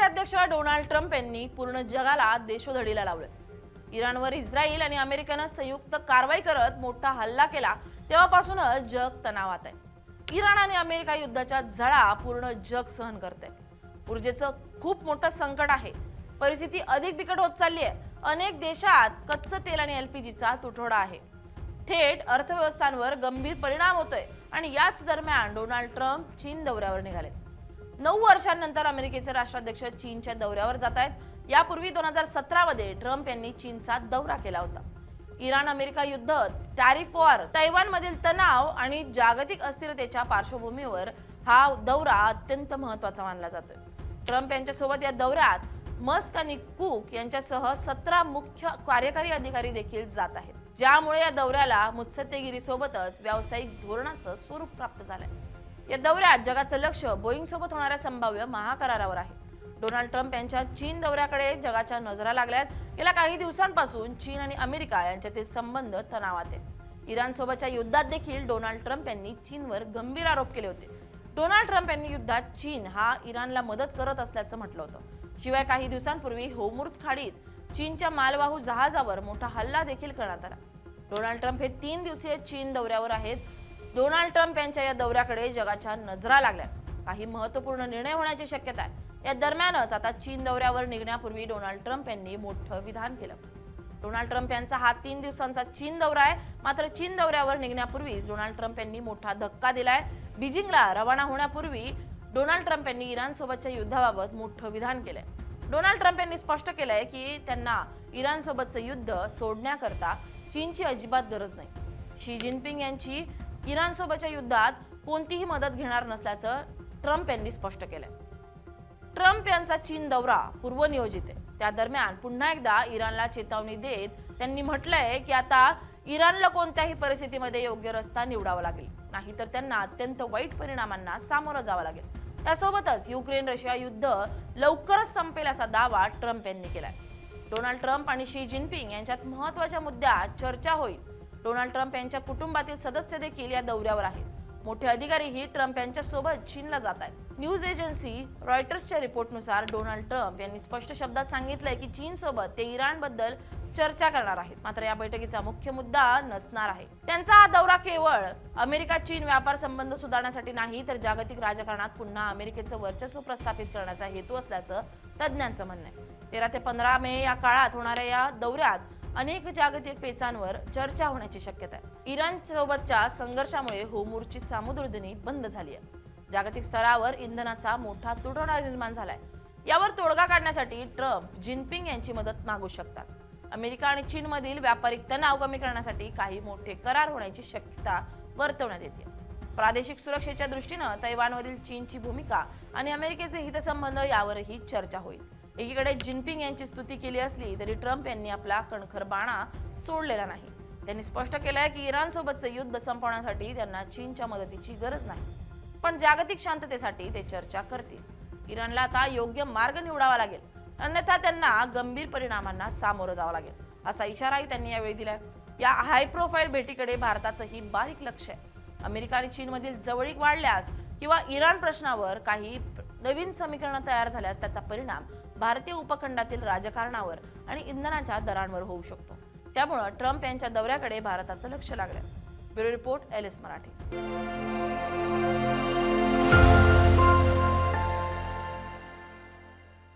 अध्यक्ष Donald Trump यांनी पूर्ण जगाला देशोधडीला लावले। इराणवर इस्रायल आणि अमेरिकेनं संयुक्त कारवाई करत मोठा हल्ला केला तेव्हापासूनच जग तणावात आहे। इराण आणि अमेरिका युद्धाच्या झळा पूर्ण जग सहन करते। ऊर्जेचं खूप मोठं संकट आहे। परिस्थिती अधिक बिकट होत चालली आहे। अनेक देशात कच्चं तेल आणि एलपीजीचा तुटवडा आहे। थेट अर्थव्यवस्थांवर गंभीर परिणाम होतोय आणि याच दरम्यान डोनाल्ड ट्रम्प चीन दौऱ्यावर निघाले। 9 वर्षांनंतर अमेरिकेचे राष्ट्राध्यक्ष चीनच्या दौऱ्यावर जात आहेत। यापूर्वी 2017 मध्ये ट्रम्प यांनी चीनचा दौरा केला होता। इराण अमेरिका युद्ध, टॅरिफ वॉर, तैवान मधील तणाव आणि जागतिक अस्थिरतेच्या पार्श्वभूमीवर हा दौरा अत्यंत महत्त्वाचा मानला जातोय। ट्रम्प यांच्यासोबत या दौऱ्यात मस्क आणि कुक यांच्यासह 17 मुख्य कार्यकारी अधिकारी देखील जात आहेत, ज्यामुळे या दौऱ्याला मुत्सद्देगिरीसोबतच व्यावसायिक धोरणाचं स्वरूप प्राप्त झालंय। या दौऱ्यात जगाचं लक्ष बोईंग सोबत होणाऱ्या संभाव्य महाकरारावर आहे। डोनाल्ड ट्रम्प यांच्या चीन दौऱ्याकडे जगाच्या नजरा लागल्यात। गेल्या काही दिवसांपासून चीन आणि अमेरिका यांच्यातील संबंध तणावात आहेत। इराण सोबतच्या युद्धात देखील डोनाल्ड ट्रम्प यांनी चीनवर गंभीर आरोप केले होते। डोनाल्ड ट्रम्प यांनी युद्धात चीन हा इराणला मदत करत असल्याचं म्हटलं होतं। शिवाय काही दिवसांपूर्वी होर्मुझ खाडीत चीनच्या मालवाहू जहाजावर मोठा हल्ला देखील करण्यात आला। डोनाल्ड ट्रम्प हे 3 दिवसीय चीन दौऱ्यावर आहेत। डोनाल्ड ट्रम्प यांच्या या दौऱ्याकडे जगाच्या नजरा लागल्यात। काही महत्त्वपूर्ण निर्णय होण्याची शक्यता आहे। या दरम्यानच आता चीन दौऱ्यावर निघण्यापूर्वी डोनाल्ड ट्रम्प यांनी मोठं विधान केलं। डोनाल्ड ट्रम्प यांचा हा 3 दिवसांचा चीन दौरा आहे। मात्र चीन दौऱ्यावर निघण्यापूर्वीच डोनाल्ड ट्रम्प यांनी मोठा धक्का दिलाय। बीजिंगला रवाना होण्यापूर्वी डोनाल्ड ट्रम्प यांनी इराण सोबतच्या युद्धाबाबत मोठं विधान केलंय। डोनाल्ड ट्रम्प यांनी स्पष्ट केलंय की त्यांना इराण सोबतचं युद्ध सोडण्याकरता चीनची अजिबात गरज नाही। शी जिनपिंग यांची इराण सोबतच्या युद्धात कोणतीही मदत घेणार नसल्याचं ट्रम्प यांनी स्पष्ट केलंय। ट्रम्प यांचा चीन दौरा पूर्वनियोजित आहे। त्या दरम्यान पुन्हा एकदा इराणला चेतावणी देत त्यांनी म्हटलंय की आता इराणला कोणत्याही परिस्थितीमध्ये योग्य रस्ता निवडावा लागेल, नाहीतर त्यांना अत्यंत वाईट परिणामांना सामोरं जावं लागेल। त्यासोबतच युक्रेन रशिया युद्ध लवकरच संपेल असा दावा ट्रम्प यांनी केलाय। डोनाल्ड ट्रम्प आणि शी जिनपिंग यांच्यात महत्त्वाच्या मुद्द्यात चर्चा होईल। डोनाल्ड ट्रम्प यांच्या कुटुंबातील सदस्य देखील या दौऱ्यावर आहेत। मोठे अधिकारीही ट्रम्प यांच्या सोबत चीनला जात आहेत। न्यूज एजन्सी रॉयटर्सच्या रिपोर्टनुसार डोनाल्ड ट्रम्प यांनी स्पष्ट शब्दात सांगितलंय की चीन सोबत ते इराणबद्दल चर्चा करणार आहेत। मात्र या बैठकीचा मुख्य मुद्दा नसणार आहे। त्यांचा हा दौरा केवळ अमेरिका चीन व्यापार संबंध सुधारण्यासाठी नाही, तर जागतिक राजकारणात पुन्हा अमेरिकेचं वर्चस्व प्रस्थापित करण्याचा हेतू असल्याचं तज्ज्ञांचं म्हणणं आहे। 13 ते 15 मे या काळात होणाऱ्या या दौऱ्यात अनेक जागतिक पेचांवर चर्चा होण्याची शक्यता आहे। इराण सोबतच्या संघर्षामुळे होर्मुझची सामुद्रधुनी बंद झाली आहे। जागतिक स्तरावर इंधनाचा मोठा तुटवडा निर्माण झालाय। यावर तोडगा काढण्यासाठी ट्रम्प जिनपिंग यांची मदत मागू शकतात। अमेरिका आणि चीन मधील व्यापारिक तणाव कमी करण्यासाठी काही मोठे करार होण्याची शक्यता वर्तवण्यात येते। प्रादेशिक सुरक्षेच्या दृष्टीने तैवानवरील चीनची भूमिका आणि अमेरिकेचे हितसंबंध यावरही चर्चा होईल। एकीकडे जिनपिंग यांची स्तुती केली असली तरी ट्रम्प यांनी आपला कणखर बाणा सोडलेला नाही। त्यांनी स्पष्ट केलंय की इराण सोबतचे युद्ध संपवण्यासाठी त्यांना चीनच्या मदतीची गरज नाही, पण जागतिक शांततेसाठी ते चर्चा करतील। इराणला आता योग्य मार्ग निवडावा लागेल, अन्यथा त्यांना गंभीर परिणामांना सामोरं जावं लागेल, असा इशाराही त्यांनी यावेळी दिलाय। या हाय प्रोफाईल भेटीकडे भारताचंही बारीक लक्ष आहे। अमेरिका आणि चीनमधील जवळीक वाढल्यास किंवा इराण प्रश्नावर काही नवीन समीकरणं तयार झाल्यास त्याचा परिणाम भारतीय उपखंडातील राजकारणावर आणि इंधनाच्या दरांवर होऊ शकतो। त्यामुळे ट्रम्प यांच्या दौऱ्याकडे भारताचं लक्ष लागलंय। Bureau report LS Marathi.